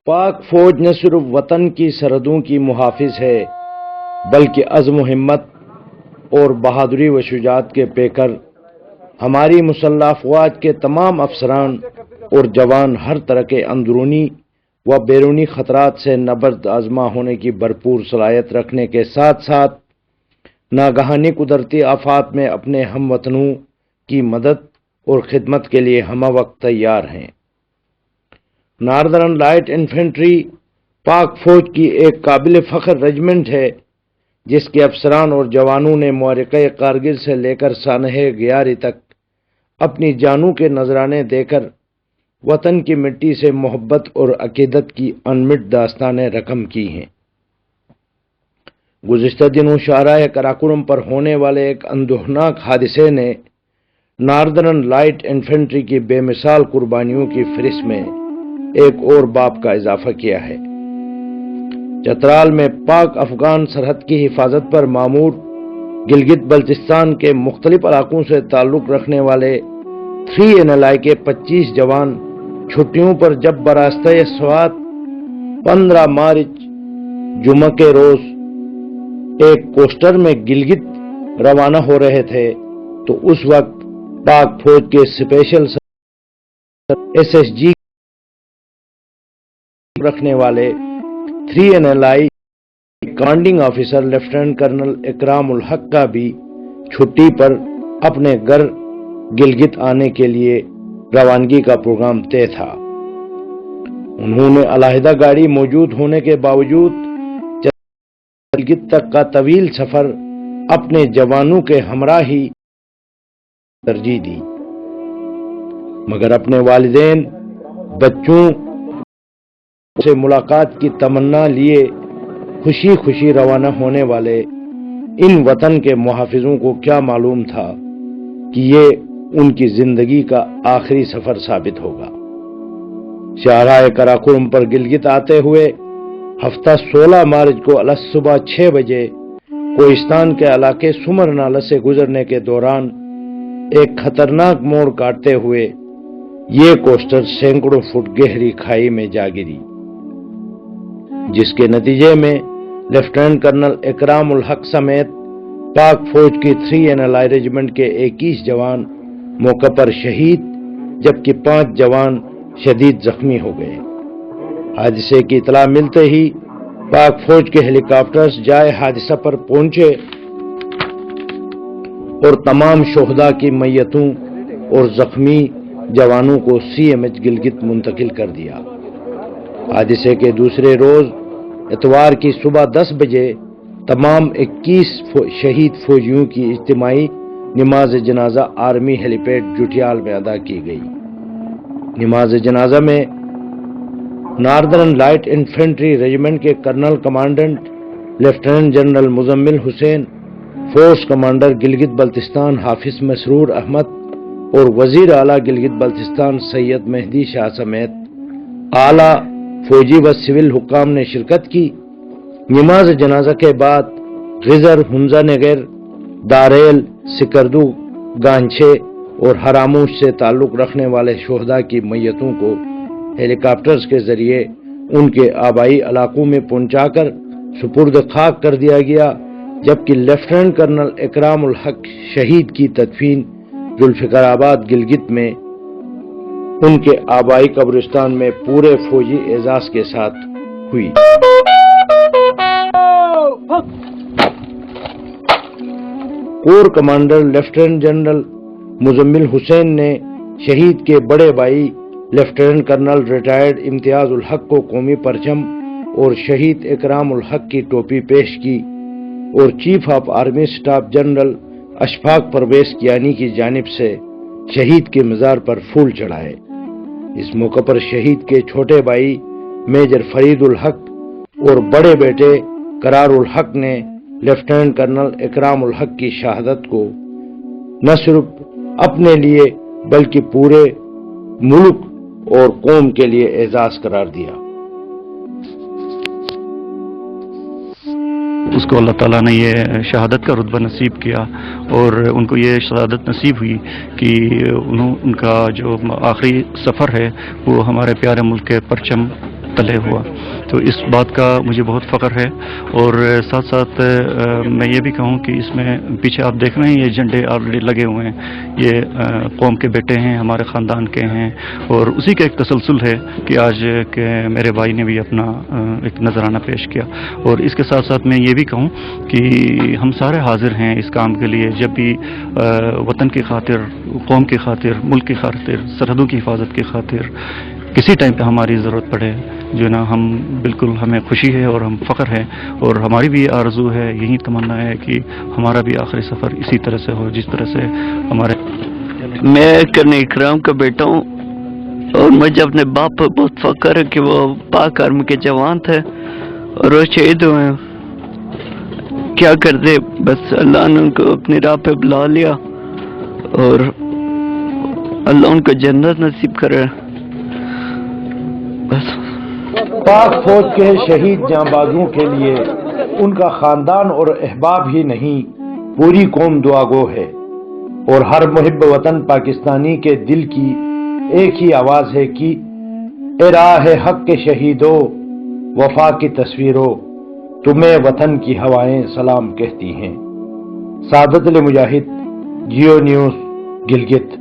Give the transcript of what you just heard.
پاک فوج نہ صرف وطن کی سرحدوں کی محافظ ہے بلکہ عزم و ہمت اور بہادری و شجاعت کے پیکر ہماری مسلح افواج کے تمام افسران اور جوان ہر طرح کے اندرونی و بیرونی خطرات سے نبرد آزما ہونے کی بھرپور صلاحیت رکھنے کے ساتھ ساتھ ناگہانی قدرتی آفات میں اپنے ہم وطنوں کی مدد اور خدمت کے لیے ہمہ وقت تیار ہیں۔ ناردرن لائٹ انفینٹری پاک فوج کی ایک قابل فخر رجمنٹ ہے جس کے افسران اور جوانوں نے معرکہ کارگل سے لے کر سانحہ گیاری تک اپنی جانوں کے نذرانے دے کر وطن کی مٹی سے محبت اور عقیدت کی انمٹ داستانیں رقم کی ہیں۔ گزشتہ دنوں شاہراہ قراقرم پر ہونے والے ایک اندوہناک حادثے نے ناردرن لائٹ انفینٹری کی بے مثال قربانیوں کی فہرست میں ایک اور باب کا اضافہ کیا ہے۔ چترال میں پاک افغان سرحد کی حفاظت پر مامور گلگت بلتستان کے مختلف علاقوں سے تعلق رکھنے والے 3NLI کے 25 جوان چھٹیوں پر جب براستہ سوات 15 مارچ جمعہ کے روز ایک کوسٹر میں گلگت روانہ ہو رہے تھے تو اس وقت پاک فوج کے اسپیشل SSG رکھنے والے 3NLI commanding officer lieutenant colonel Ikram ul-Haq کا بھی چھٹی پر اپنے گھر گلگت آنے کے لیے روانگی کا پروگرام طے تھا۔ انہوں نے علیحدہ گاڑی موجود ہونے کے باوجود گلگت تک کا طویل سفر اپنے جوانوں کے ہمراہ ہی ترجیح دی، مگر اپنے والدین، بچوں سے ملاقات کی تمنا لیے خوشی خوشی روانہ ہونے والے ان وطن کے محافظوں کو کیا معلوم تھا کہ یہ ان کی زندگی کا آخری سفر ثابت ہوگا۔ شاہراہ قراقرم پر گلگت آتے ہوئے ہفتہ 16 مارچ کو صبح 6 بجے کوہستان کے علاقے سمر نالہ سے گزرنے کے دوران ایک خطرناک موڑ کاٹتے ہوئے یہ کوسٹر سینکڑوں فٹ گہری کھائی میں جا گری، جس کے نتیجے میں لیفٹیننٹ کرنل اکرام الحق سمیت پاک فوج کی 3NLI ریجمنٹ کے 21 جوان موقع پر شہید جبکہ 5 جوان شدید زخمی ہو گئے۔ حادثے کی اطلاع ملتے ہی پاک فوج کے ہیلی کاپٹرز جائے حادثہ پر پہنچے اور تمام شہداء کی میتوں اور زخمی جوانوں کو CMH گلگت منتقل کر دیا۔ حادثے کے دوسرے روز اتوار کی صبح 10 بجے تمام 21 شہید فوجیوں کی اجتماعی نماز جنازہ آرمی ہیلی پیڈ جوٹیال میں ادا کی گئی۔ نماز جنازہ میں ناردرن لائٹ انفینٹری ریجمنٹ کے colonel commandant lieutenant general Muzammil Hussain, force commander Gilgit Baltistan Hafiz Masroor Ahmad اور وزیر اعلیٰ گلگت بلتستان سید مہدی شاہ سمیت اعلیٰ فوجی و سول حکام نے شرکت کی۔ نماز جنازہ کے بعد غزر، ہنزا نگر، داریل، سکردو، گانچھے اور ہراموش سے تعلق رکھنے والے شہداء کی میتوں کو ہیلی کاپٹرز کے ذریعے ان کے آبائی علاقوں میں پہنچا کر سپرد خاک کر دیا گیا، جبکہ لیفٹیننٹ کرنل اکرام الحق شہید کی تدفین ذوالفقار آباد گلگت میں ان کے آبائی قبرستان میں پورے فوجی اعزاز کے ساتھ ہوئی۔ Corps commander lieutenant general Muzammil Hussain نے شہید کے بڑے بھائی لیفٹیننٹ کرنل ریٹائرڈ امتیاز الحق کو قومی پرچم اور شہید اکرام الحق کی ٹوپی پیش کی اور chief of army staff general Ashfaq Parvez Kayani کی جانب سے شہید کے مزار پر پھول چڑھائے۔ اس موقع پر شہید کے چھوٹے بھائی میجر فرید الحق اور بڑے بیٹے قرار الحق نے لیفٹیننٹ کرنل اکرام الحق کی شہادت کو نہ صرف اپنے لیے بلکہ پورے ملک اور قوم کے لیے اعزاز قرار دیا۔ اس کو اللہ تعالیٰ نے یہ شہادت کا رتبہ نصیب کیا اور ان کو یہ شہادت نصیب ہوئی کہ ان کا جو آخری سفر ہے وہ ہمارے پیارے ملک کے پرچم تلے ہوا. تو اس بات کا مجھے بہت فخر ہے. اور ساتھ ساتھ میں یہ بھی کہوں کہ اس میں پیچھے آپ دیکھ رہے ہیں یہ جھنڈے آلریڈی لگے ہوئے ہیں. یہ قوم کے بیٹے ہیں, ہمارے خاندان کے ہیں, اور اسی کا ایک تسلسل ہے کہ آج کہ میرے بھائی نے بھی اپنا ایک نذرانہ پیش کیا. اور اس کے ساتھ ساتھ میں یہ بھی کہوں کہ ہم سارے حاضر ہیں اس کام کے لیے. جب بھی وطن کی خاطر, قوم کی خاطر, ملک کی خاطر, سرحدوں کی حفاظت کی خاطر کسی ٹائم پہ ہماری ضرورت پڑے, جو نا ہم بالکل, ہمیں خوشی ہے اور ہم فخر ہے, اور ہماری بھی آرزو ہے, یہی تمنا ہے کہ ہمارا بھی آخری سفر اسی طرح سے ہو جس طرح سے ہمارے. میں کرن اکرام کا بیٹا ہوں, اور مجھے اپنے باپ پر بہت فخر ہے کہ وہ پاک آرمی کے جوان تھے اور وہ شہید ہوئے ہیں. کیا کرتے, بس اللہ نے ان کو اپنی راہ پہ بلا لیا اور اللہ ان کو جنت نصیب کرے. بس پاک فوج کے شہید جانبازوں کے لیے ان کا خاندان اور احباب ہی نہیں, پوری قوم دعا گو ہے. اور ہر محب وطن پاکستانی کے دل کی ایک ہی آواز ہے کہ اے راہ حق کے شہیدوں, وفا کی تصویروں, تمہیں وطن کی ہوائیں سلام کہتی ہیں. سعادت علی مجاہد, جیو نیوز, گلگت.